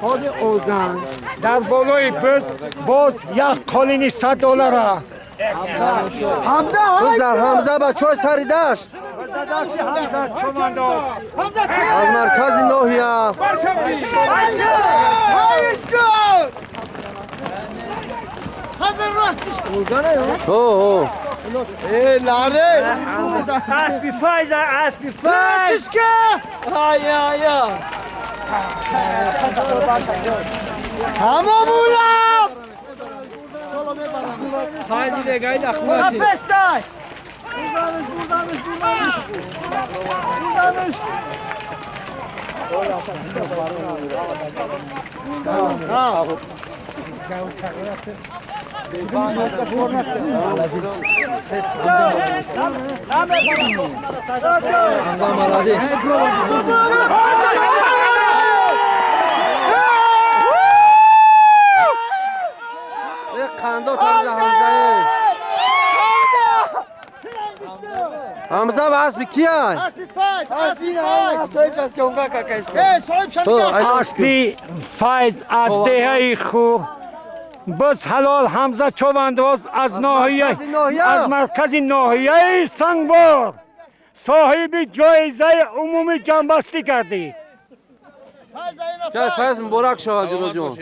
خود اوزن در بالای بز باز یک قالینی $100. حمزه بچه های سری داشت از مرکز ناحیه اوه اسبی فایز اسبی فایز هممونم فایزی دگاید اخواتی بستای قندات حمزه و اسبی کیه؟ اسبی فایز از دهه خو بس حلال حمزه چوبندواز از ناحیه از مرکز ناحیه سنگبار صاحب جایزه عمومی جنبستی کردی. چه فیض مبارک شود جلو جون.